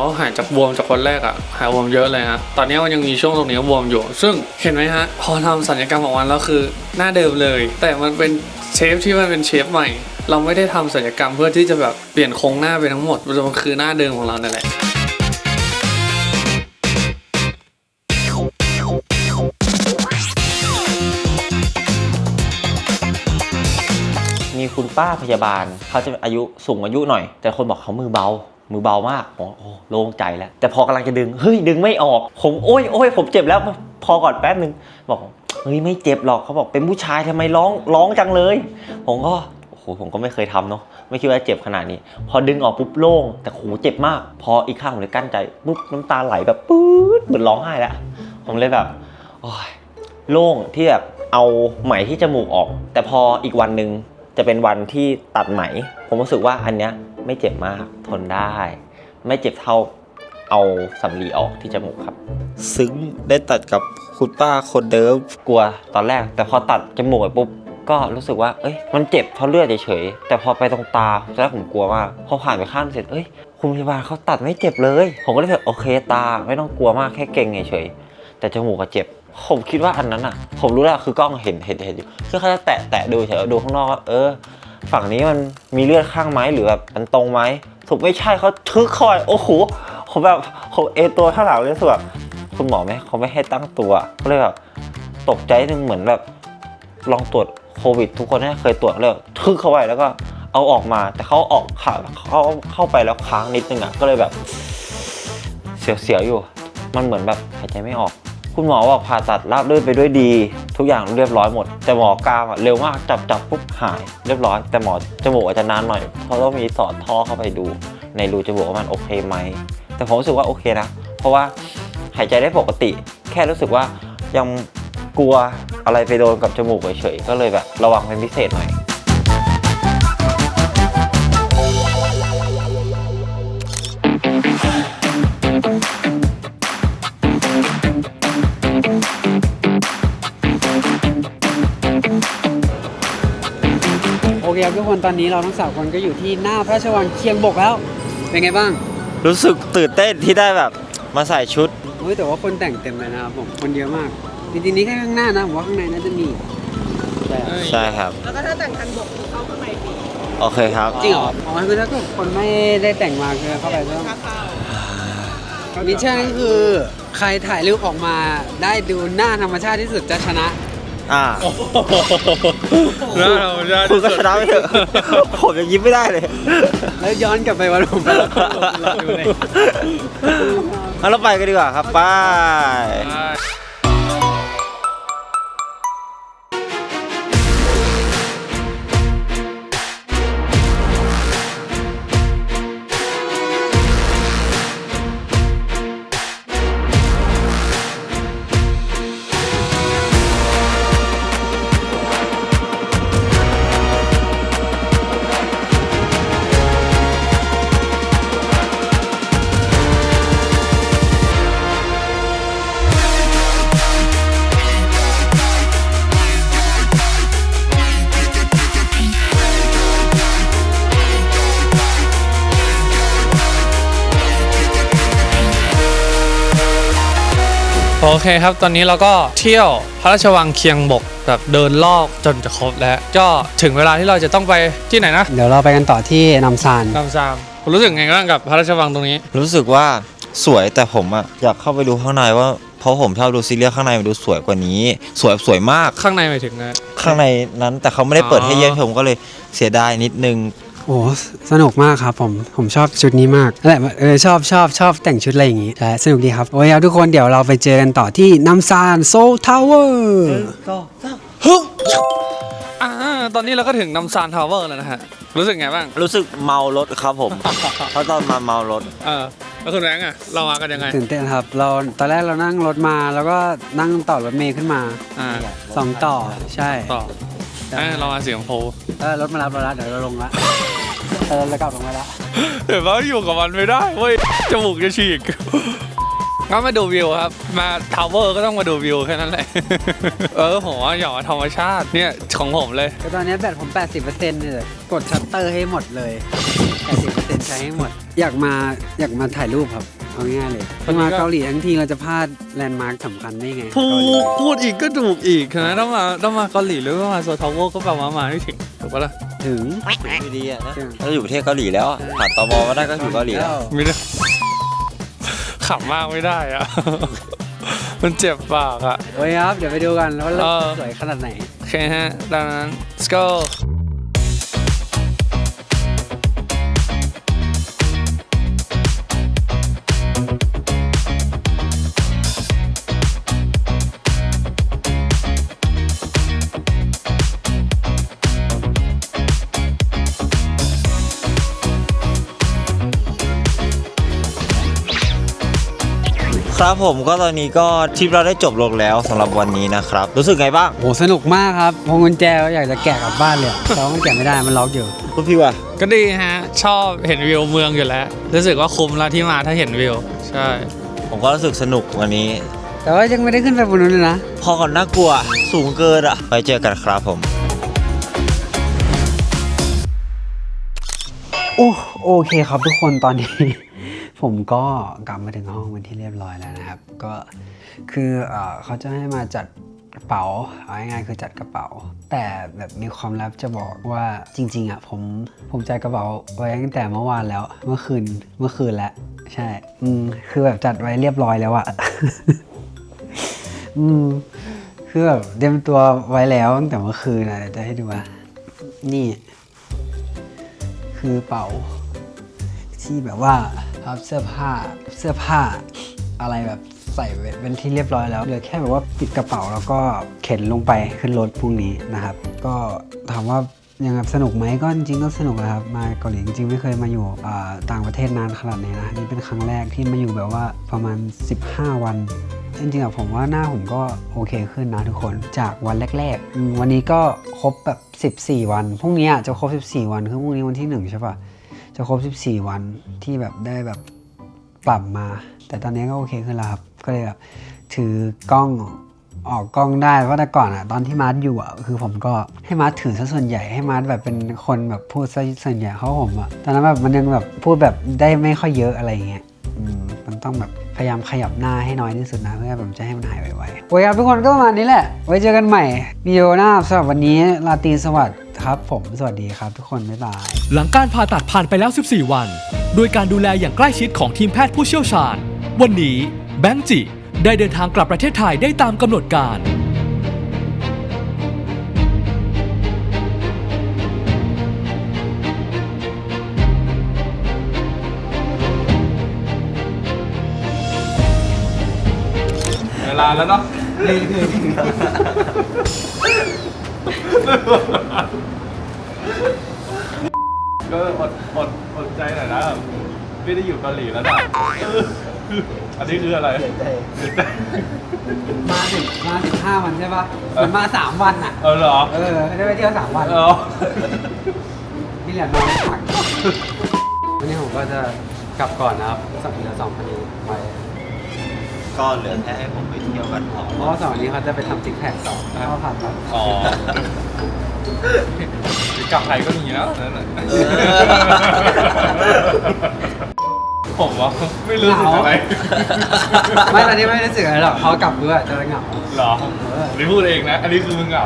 ว่าหายจากบวมจากคนแรกอะหายบวมเยอะเลยฮะตอนนี้มันยังมีช่วงตรงนี้บวมอยู่ซึ่งเห็นไหมฮะพอทำศัลยกรรมออกมาแล้วคือหน้าเดิมเลยแต่มันเป็นเชฟที่มันเป็นเชฟใหม่เราไม่ได้ทำศัลยกรรมเพื่อที่จะแบบเปลี่ยนโครงหน้าไปทั้งหมดมันคือหน้าเดิมของเรานั่นแหละมีคุณป้าพยาบาลเขาจะอายุสูงอายุหน่อยแต่คนบอกเขามือเบามากผมโอ้โล่งใจแล้วแต่พอกำลังจะดึงเฮ้ยดึงไม่ออกผมโอ้ยผมเจ็บแล้วพอก่อนแป๊บนึงบอกเฮ้ยไม่เจ็บหรอกเขาบอกเป็นผู้ชายทำไมร้องจังเลยผมก็โอ้โหผมก็ไม่เคยทำเนาะไม่คิดว่าเจ็บขนาดนี้พอดึงออกปุ๊บโล่งแต่โหเจ็บมากพออีกข้างผมเลยกั้นใจปุ๊บน้ำตาไหลแบบปื๊ดเหมือนร้องไห้แล้วผมเลยแบบโอ้ยโล่งที่แบบเอาไหมที่จมูกออกแต่พออีกวันนึงจะเป็นวันที่ตัดไหมผมรู้สึกว่าอันเนี้ยไม่เจ็บมากทนได้ไม่เจ็บเท่าเอาสำลีออกที่จมูกครับซึ้งได้ตัดกับคุณป้าคนเดิมกลัวตอนแรกแต่พอตัดจมูกไปปุ๊บก็รู้สึกว่าเอ้ยมันเจ็บเพราะเลือดเฉยๆแต่พอไปตรงตาตอนแรกผมกลัวมากพอผ่านไปข้างเสร็จเอ้ยคุณพยาบาลเขาตัดไม่เจ็บเลยผมก็เลยแบบโอเคตาไม่ต้องกลัวมากแค่เกร็งเฉยๆแต่จมูกก็เจ็บผมคิดว่าอันนั้นอ่ะผมรู้แล้วคือกล้องเห็นอยู่คือเขาจะแตะดูเฉยดูข้างนอกว่าฝั่งนี้มันมีเลือดข้างไหมหรือแบบมันตรงไหมถูกไม่ใช่เขาทึกคอยโอ้โหผมแบบผมตัวข้างหลังเลยสุดแบบคุณหมอไหมเขาไม่ให้ตั้งตัวก็เลยแบบตกใจนึงเหมือนแบบลองตรวจโควิดทุกคนเคยตรวจเลยทึกเข้าไปแล้วก็เอาออกมาแต่เขาออกขาเขาเข้าไปแล้วค้างนิดนึงอ่ะก็เลยแบบเสียวอยู่มันเหมือนแบบหายใจไม่ออกคุณหมอบอกผ่าตัดราบรื่นไปด้วยดีทุกอย่างเรียบร้อยหมดแต่หมอกามเร็วมากจับปุ๊บหายเรียบร้อยแต่หมอจมูกอาจจะนานหน่อยเพราะต้องมีสอดท่อเข้าไปดูในรูจมูกว่ามันโอเคไหมแต่ผมรู้สึกว่าโอเคนะเพราะว่าหายใจได้ปกติแค่รู้สึกว่ายังกลัวอะไรไปโดนกับจมูกเฉยๆก็เลยแบบระวังเป็นพิเศษหน่อยโอเคครับทุกคนตอนนี้เราทั้ง3คนก็อยู่ที่หน้าพระราชวังเคียงบกแล้วเป็นไงบ้างรู้สึกตื่นเต้นที่ได้แบบมาใส่ชุดแต่ว่าคนแต่งเต็มเลยนะครับผมคนเยอะมากจริงๆนี่แค่ข้างหน้านะผมว่าข้างในน่าจะมีใช่ครับแล้วก็ถ้าแต่งทันบกเข้าข้างในฟรีโอเคครับจริงเหรอคือถ้าคนไม่ได้แต่งมาคือเข้าไปต้องมิชชั่นก็คือใครถ่ายรูปออกมาได้ดูหน้าธรรมชาติที่สุดจะชนะคุณก็ชนะไปเถอะผมยังยิ้มไม่ได้เลยแล้วย้อนกลับไปวันผมเราไปกันดีกว่าครับไปโอเคครับตอนนี้เราก็เที่ยวพระราชวังเคียงบกแบบเดินรอบจนจะครบแล้วก็ถึงเวลาที่เราจะต้องไปที่ไหนนะเดี๋ยวเราไปกันต่อที่น้ำซานคุณรู้สึกไงบ้างกับพระราชวังตรงนี้รู้สึกว่าสวยแต่ผมอยากเข้าไปดูข้างในว่าเพราะผมชอบดูซีรีส์ข้างในมันดูสวยกว่านี้สวยมากข้างในหมายถึงนะข้างในนั้นแต่เขาไม่ได้เปิดให้เยี่ยมชมก็เลยเสียดายนิดนึงโอ้สนุกมากครับผมชอบชุดนี้มากนั่นแหละชอบแต่งชุดอะไรอย่างงี้และสนุกดีครับโอ้ยครับทุกคนเดี๋ยวเราไปเจอกันต่อที่น้ำซานโซลทาวเวอร์ตอนนี้เราก็ถึงน้ำซานทาวเวอร์แล้วนะฮะรู้สึกไงบ้างรู้สึกเมารถครับผมเพราะตอนมาเมารถแล้วคุณแบงค์เรามากันยังไงตื่นเต้นครับเราตอนแรกเรานั่งรถมาแล้วก็นั่งต่อรถเมล์ขึ้นมา2ต่อใช่ต่อเรามาเสียงโพรถมารับเราแล้วเดี๋ยวเราลงละเรากลับลงมาแล้วเดี๋ยวเราอยู่กับมันไม่ได้เว้ยจมูกจะฉีก ก็มาดูวิวครับ มาทาวเวอร์ก็ต้องมาดูวิวแค่นั้นแหละ ผมว่าอยากมาธรรมชาติเนี่ยของผมเลย ก็ตอนนี้แบตผม 80%เลยกดชัตเตอร์ให้หมดเลย 80%ใช้ให้หมด อยากมาถ่ายรูปครับเอาง่ายๆเลย วันนี้ มา ก็ เกาหลีทั้งทีเราจะพลาดแลนด์มาร์คสำคัญได้ไง ถู เกาหลี กพูดอีกก็ถูกอีกนะต้องมาเกาหลีหรือว่ามาโซทาวเวอร์ก็แปลว่ามาไม่ถึงถูกปะล่ะ ถึง อยู่ดีอะนะ ใช่ เราอยู่ประเทศเกาหลีแล้วอะผ่านตมมาได้ก็อยู่เกาหลีแล้ว ไม่ได้ ขำมากไม่ได้อะ มันเจ็บปากอะ โอ้ยครับ เดี๋ยวไปดูกันว่าเรา เออ สวยขนาดไหน โอเคฮะ ดังนั้น let's go ครับผมก็ตอนนี้ก็ทริปเราได้จบลงแล้วสำหรับวันนี้นะครับ รู้สึกไงบ้าง โอ้สนุกมากครับพวงกุญแจก็อยากจะแกะกลับบ้านเลยแต่ว่ามันแกะไม่ได้มันล็อกอยู่ คุณพี่วะ ก็ดีฮะ ชอบเห็นวิวเมืองอยู่แล้ว รู้สึกว่าคุ้มแล้วที่มาถ้าเห็นวิว ใช่ ผมก็รู้สึกสนุกวันนี้ แต่ว่ายังไม่ได้ขึ้นไปบนนู้นเลยนะ พอก่อนน่ากลัวสูงเกินอะไปเจอกันครับผม โอเคครับทุกคนตอนนี้ ผมก็กลับมาถึงห้องเป็นที่เรียบร้อยแล้วนะครับ ก็คือเขาจะให้มาจัดกระเป๋าเอาง่ายๆคือจัดกระเป๋า แต่แบบมีความลับจะบอกว่าจริงๆอ่ะผมจัดกระเป๋าไว้ตั้งแต่เมื่อวานแล้วเมื่อคืนแล้วใช่คือแบบจัดไว้เรียบร้อยแล้วอะ คือแบบเตรียมตัวไว้แล้วตั้งแต่เมื่อคืนนะเดี๋ยวจะให้ดูว่านี่ คือเป๋าที่แบบว่าพับเสื้อผ้าอะไรแบบใส่เป็นที่เรียบร้อยแล้วเหลือแค่แบบว่าปิดกระเป๋าแล้วก็เข็นลงไปขึ้นรถพรุ่งนี้นะครับ ก็ถามว่ายังไงสนุกไหมก็จริงๆก็สนุกนะครับมาเกาหลีจริงๆไม่เคยมาอยู่ต่างประเทศนานขนาดนี้นะนี่เป็นครั้งแรกที่มาอยู่แบบว่าประมาณ15 วันจริงๆอะผมว่าหน้าผมก็โอเคขึ้นนะทุกคนจากวันแรกๆวันนี้ก็ครบแบบ14 วันพรุ่งนี้จะครบ14 วันคือพรุ่งนี้วันที่1ใช่ปะจะครบ14 วันที่แบบได้แบบปรับมา แต่ตอนนี้ก็โอเคขึ้นแล้วครับก็เลยแบบถือกล้องออกกล้องได้เพราะแต่ก่อนอะตอนที่มาร์ทอยู่อะคือผมก็ให้มาร์ทถือซะส่วนใหญ่ให้มาร์ทแบบเป็นคนแบบพูดซะส่วนใหญ่เขาผมอะตอนนั้นแบบมันยังแบบพูดแบบได้ไม่ค่อยเยอะอะไรอย่างเงี้ยมันต้องแบบพยายามขยับหน้าให้น้อยที่สุดนะเพื่อผมจะให้มันหายไวๆโอเคครับทุกคนก็ประมาณนี้แหละไว้เจอกันใหม่วิดีโอหน้าสำหรับวันนี้ราตรีสวัสดิ์ครับผมสวัสดีครับทุกคนบ๊ายบาย หลังการผ่าตัดผ่านไปแล้ว 14 วัน โดยการดูแลอย่างใกล้ชิดของทีมแพทย์ผู้เชี่ยวชาญ วันนี้แบงค์จิได้เดินทางกลับประเทศไทยได้ตามกำหนดการ เวลาแล้วเนาะ ก็อดใจหน่อยนะไม่ได้อยู่เกาหลีแล้วนะอันนี้คืออะไรมา15 วันใช่ปะมันมา3 วันอ่ะ เหรอ ได้ไปเที่ยว3 วัน นี่แหละนอนพักวันนี้ผมก็จะกลับก่อนนะครับเหลือ2 คนนี้ไป ก็เหลือแค่ให้ผมไปเที่ยวกันพอ เพราะว่า2 วันนี้เขาจะไปทำซิกแพคต่อเขาผ่านตัด อ๋อกลับไทยก็มีแล้วนั่นน่ะผมว่าไม่รู้สึกอะไร ไม่ตอนนี้ไม่รู้สึกอะไรหรอกเขากลับด้วยจะเหงา เหรอนี่พูดเองนะ อันนี้คือมึงเหงา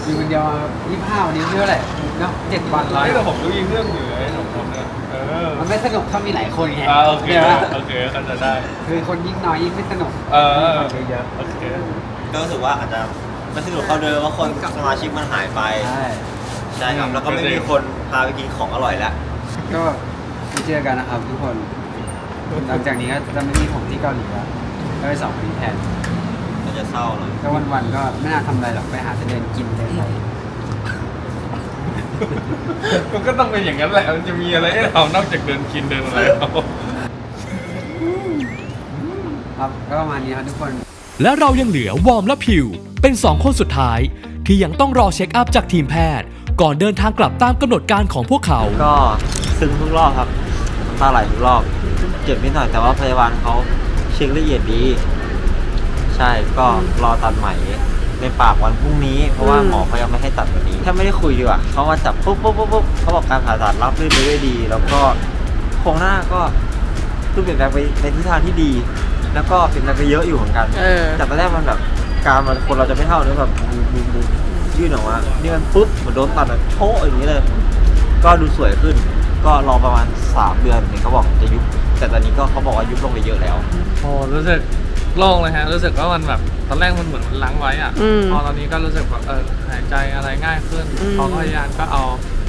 อยู่คนเดียว25 วันนี้เท่าไหร่เนาะ7 วันร้อย แต่ผมก็ยิงเรื่องอยู่ไอ้สองคนเนี่ยมันไม่สนุกถ้ามีหลายคนไง โอเค นี่ย โอเคก็จะได้ คือคนยิ่งน้อยยิ่งไม่สนุก เยอะโอเค ก็รู้สึกว่าอาจจะไม่สนุกเท่าเดิมว่าคนสมาชิกมันหายไป ใช่ครับ แล้วก็ไม่มีคนพาไปกินของอร่อยแล้ว ก็ไปเจอกันนะครับทุกคน หลังจากนี้ก็จะไม่มีผมที่เกาหลีแล้วก็ไป2 คนนี้แทน ก็จะเศร้าหน่อย ก็วันๆก็ไม่น่าทำอะไรหรอกไปหาแต่เดินกินเดินอะไร มันก็ต้องเป็นอย่างนั้นแหละ มันจะมีอะไรให้เรานอกจากเดินกินเดินอะไรเรา ครับก็ประมาณนี้ครับทุกคน และเรายังเหลือวอร์มและพิวเป็น 2 คนสุดท้าย ที่ยังต้องรอเช็คอัพจากทีมแพทย์ ก่อนเดินทางกลับตามกำหนดการของพวกเขา ก็ซึ้งทุกรอบครับน้ำตาไหลทุกรอบ เจ็บนิดหน่อยแต่ว่าพยาบาลเขาเช ช็คละเอียดดีใช่ก็รอตัดไหมในปากวันพรุ่งนี้เพราะว่าหมอเขายังไม่ให้ตัดวันนี้ถ้าไม่ได้คุยดีกว่าเขามาจับปุ๊บเขาบอกการผ่าตัดรับรื่นไปด้วยดีแล้วก็โครงหน้าก็เปลี่ยนแปลงไปในทิศทางที่ดี แล้วก็เปลี่ยนแปลงไปเยอะอยู่เหมือนกันแต่ตอนแรกมันแบบการมันคนเราจะไม่เท่านี้แบบบูยื่นออกมานี่มันปุ๊บเหมือนโดนตัดแบบโชะอย่างนี้เลยก็ดูสวยขึ้นก็รอประมาณ3 เดือนเนี่ยเขาบอกจะยุบแต่ตอนนี้ก็เขาบอกว่ายุบลงไปเยอะแล้ว โอ้รู้สึกโล่งเลยฮะรู้สึกว่ามันแบบตอนแรกมันเหมือนมันล้างไว้อ่ะพอตอนนี้ก็รู้สึกแบบหายใจอะไรง่ายขึ้นพอพยายามก็เอา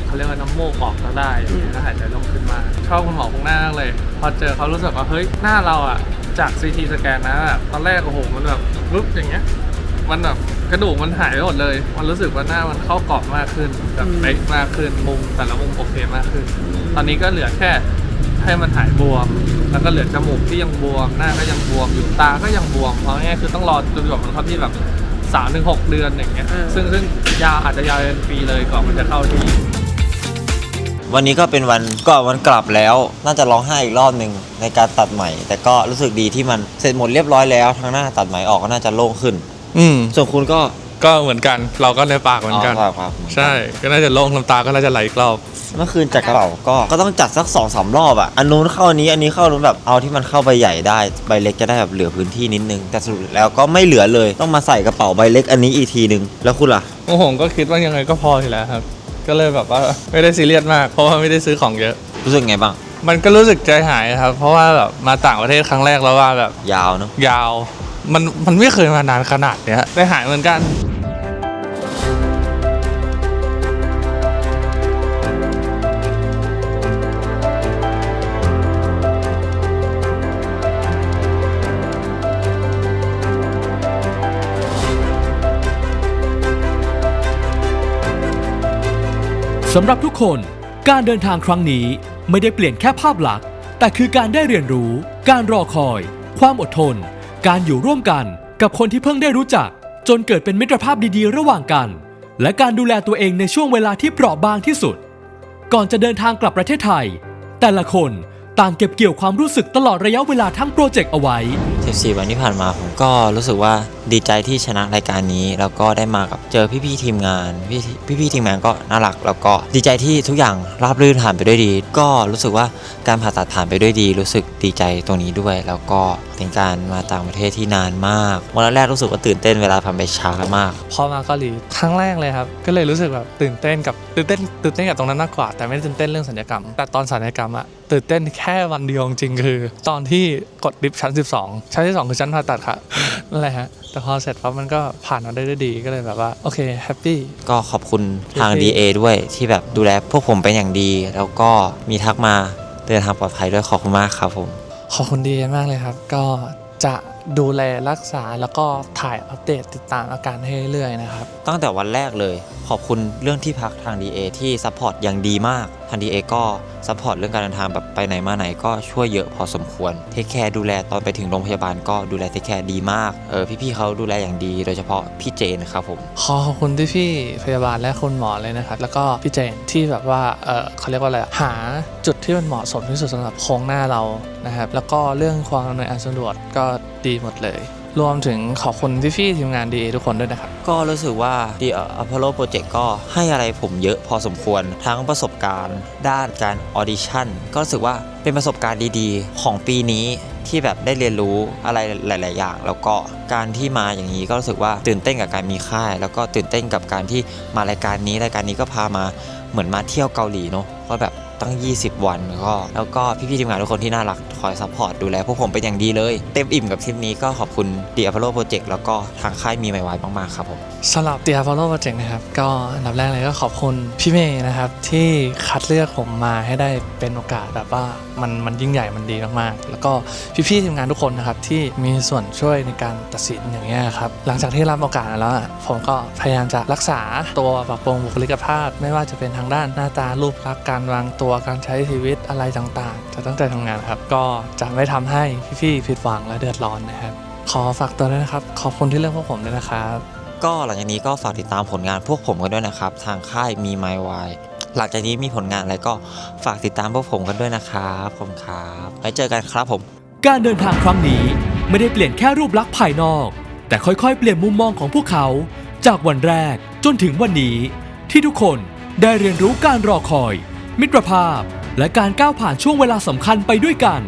เขาเรียกว่าน้ำมูกออกก็ได้อย่างเงี้ยก็หายใจโล่งขึ้นมากชอบคุณหมอข้างหน้ามากเลยพอเจอเขารู้สึกว่าเฮ้ยหน้าเราอ่ะจาก CT สแกนนะแบบตอนแรกโอ้โหมันแบบปึ๊บอย่างเงี้ยมันแบบกระดูกมันหายไปหมดเลยมันรู้สึกว่าหน้ามันเข้ากรอบมากขึ้นแบบเป๊ะมากขึ้นมุมแต่ละมุมโอเคมากขึ้นตอนนี้ก็เหลือแค่ให้มันหายบวมแล้วก็เหลือจมูกที่ยังบวมหน้าก็ยังบวมอยู่ตาก็ยังบวมเพราะง่ายคือต้องรอจนกว่ามันเข้าที่แบบ3-6 เดือนอย่างเงี้ยซึ่งยาวอาจจะยาวเป็นปีเลยก่อนมันจะเข้าที่วันนี้ก็เป็นวันก่อนวันกลับแล้วน่าจะร้องไห้อีกรอบหนึ่งในการตัดไหมแต่ก็รู้สึกดีที่มันเสร็จหมดเรียบร้อยแล้วทั้งหน้าตัดไหมออกก็น่าจะโล่งขึ้นส่วนคุณก็เหมือนกันเราก็ในปากเหมือนกันใช่ก็น่าจะโล่งน้ำตาก็น่าจะไหลอีกรอบเมื่อคืนจัดกระเป๋าก็ต้องจัดสัก 2-3 รอบอ่ะอันนู้นเข้าอันนี้เข้านู้นแบบเอาที่มันเข้าใบใหญ่ได้ใบเล็กจะได้แบบเหลือพื้นที่นิดนึงแต่สรุปแล้วก็ไม่เหลือเลยต้องมาใส่กระเป๋าใบเล็กอันนี้อีกทีนึงแล้วคุณล่ะผมก็คิดว่ายังไงก็พออยู่แล้วครับก็เลยแบบว่าไม่ได้ซีเรียสมากเพราะว่าไม่ได้ซื้อของเยอะรู้สึกไงบ้างมันก็รู้สึกใจหายครับเพราะว่าแบบมาต่างประเทศครั้งแรกแล้วว่าแบบยาวเนาะยาวมันไม่เคยมานานขนาดเนี้ยใจหายเหมือนกันสำหรับทุกคนการเดินทางครั้งนี้ไม่ได้เปลี่ยนแค่ภาพลักษณ์แต่คือการได้เรียนรู้การรอคอยความอดทนการอยู่ร่วมกันกับคนที่เพิ่งได้รู้จักจนเกิดเป็นมิตรภาพดีๆระหว่างกันและการดูแลตัวเองในช่วงเวลาที่เปราะบางที่สุดก่อนจะเดินทางกลับประเทศไทยแต่ละคนต่างเก็บเกี่ยวความรู้สึกตลอดระยะเวลาทั้งโปรเจกต์เอาไว้14 วันที่ผ่านมาผมก็รู้สึกว่าดีใจที่ชนะรายการนี้แล้วก็ได้มากับเจอพี่ๆทีมงานพี่ทีมงานก็น่ารักแล้วก็ดีใจที่ทุกอย่างราบรื่นผ่านไปด้วยดีก็รู้สึกว่าการผ่าตัดผ่านไปด้วยดีรู้สึกดีใจตรงนี้ด้วยแล้วก็เป็นการมาต่างประเทศที่นานมากวันแรกรู้สึกว่าตื่นเต้นเวลาผ่านไปช้ามากพอมาเกาหลีครั้งแรกเลยครับก็เลยรู้สึกแบบตื่นเต้นกับตรงนั้นมากกว่าแต่ไม่ได้ตื่นเต้นเรื่องศัลยกรรมแต่ตอนศัลยกรรมอะตื่นเต้นแค่วันเดียวจริงคือตอนที่กดลิฟต์ชั้น12ชั้นที่2คือชั้นผ่าตัดค่ะนั่นแหละฮะแต่พอเสร็จปั๊บมันก็ผ่านมาได้ด้วยดีก็เลยแบบว่าโอเคแฮปปี้ก็ขอบคุณทาง DA ด้วยที่แบบดูแลพวกผมเป็นอย่างดีแล้วก็มีทักมาเดินทางปลอดภัยด้วยขอบคุณมากครับผมขอบคุณ DA มากเลยครับก็จะดูแลรักษาแล้วก็ถ่ายอัปเดตติดตามอาการให้เรื่อยๆนะครับตั้งแต่วันแรกเลยขอบคุณเรื่องที่พักทาง DA ที่ซัพพอร์ตอย่างดีมากทาง DA ก็ซัพพอร์ตเรื่องการเดินทางแบบไปไหนมาไหนก็ช่วยเยอะพอสมควรเทคแคร์ดูแลตอนไปถึงโรงพยาบาลก็ดูแลเทคแคร์ดีมากพี่ๆเขาดูแลอย่างดีโดยเฉพาะพี่เจนครับผมขอบคุณพี่พยาบาลและคุณหมอเลยนะครับแล้วก็พี่เจนที่แบบว่าเขาเรียกว่าอะไรหาจุดที่มันเหมาะสมที่สุดสำหรับโครงหน้าเรานะครับแล้วก็เรื่องความอำนวยความสะดวกก็ดีหมดเลยรวมถึงขอบคุณพี่ๆทีมงาน DA ทุกคนด้วยนะครับก็รู้สึกว่า The Apollo Project ก็ให้อะไรผมเยอะพอสมควรทั้งประสบการณ์ด้านการออดิชั่นก็รู้สึกว่าเป็นประสบการณ์ดีๆของปีนี้ที่แบบได้เรียนรู้อะไรหลายๆอย่างแล้วก็การที่มาอย่างนี้ก็รู้สึกว่าตื่นเต้นกับการมีค่ายแล้วก็ตื่นเต้นกับการที่มารายการนี้ก็พามาเหมือนมาเที่ยวเกาหลีเนาะก็แบบตั้ง20 วันแล้วก็พี่ๆทีมงานทุกคนที่น่ารักคอยซัพพอร์ตดูแลพวกผมเป็นอย่างดีเลยเต็มอิ่มกับทริปนี้ก็ขอบคุณ The Apollo Project แล้วก็ทางค่ายมีไมวายมากๆครับผมสำหรับ The Apollo Project นะครับก็อันดับแรกเลยก็ขอบคุณพี่เมย์นะครับที่คัดเลือกผมมาให้ได้เป็นโอกาสแบบว่ามันยิ่งใหญ่มันดีมากๆแล้วก็พี่ๆทีมงานทุกคนนะครับที่มีส่วนช่วยในการตัดสินอย่างเงี้ยครับหลังจากที่รับโอกาสแล้วผมก็พยายามจะรักษาตัวปรับปรุงบุคลิกภาพไม่ว่าจะเป็นทางด้านหน้าตารูปลักษณ์การวางตัวการใช้ชีวิตอะไรต่างๆจะตั้งใจทำงานครับก็จะไม่ทำให้พี่ๆผิดหวังและเดือดร้อนนะครับขอฝากตัวด้วยนะครับขอบคุณที่เลือกพวกผมด้วยนะครับก็หลังจากนี้ก็ฝากติดตามผลงานพวกผมกันด้วยนะครับทางค่ายมีไมวายหลังจากนี้มีผลงานอะไรก็ฝากติดตามพวกผมกันด้วยนะครับผมครับไว้เจอกันครับผมการเดินทางครั้งนี้ ไม่ได้เปลี่ยนแค่รูปลักษณ์ภายนอกแต่ค่อยๆเปลี่ยนมุมมองของพวกเขาจากวันแรกจนถึงวันนี้ที่ทุกคนได้เรียนรู้การรอคอยมิตรภาพและการก้าวผ่านช่วงเวลาสำคัญไปด้วยกัน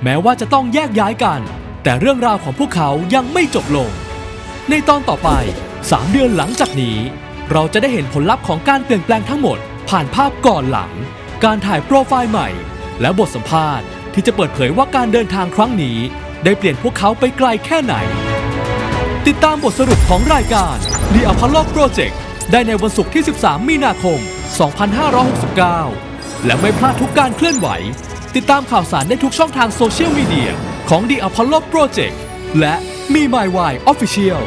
แม้ว่าจะต้องแยกย้ายกันแต่เรื่องราวของพวกเขายังไม่จบลงในตอนต่อไป3 เดือนหลังจากนี้เราจะได้เห็นผลลัพธ์ของการเปลี่ยนแปลงทั้งหมดผ่านภาพก่อนหลังการถ่ายโปรไฟล์ใหม่และบทสัมภาษณ์ที่จะเปิดเผยว่าการเดินทางครั้งนี้ได้เปลี่ยนพวกเขาไปไกลแค่ไหนติดตามบทสรุปของรายการ The Apollo Project ได้ในวันศุกร์ที่ 13 มีนาคม 2569 และไม่พลาดทุกการเคลื่อนไหวติดตามข่าวสารได้ทุกช่องทางโซเชียลมีเดียของ The Apollo Project และ Me My Why Official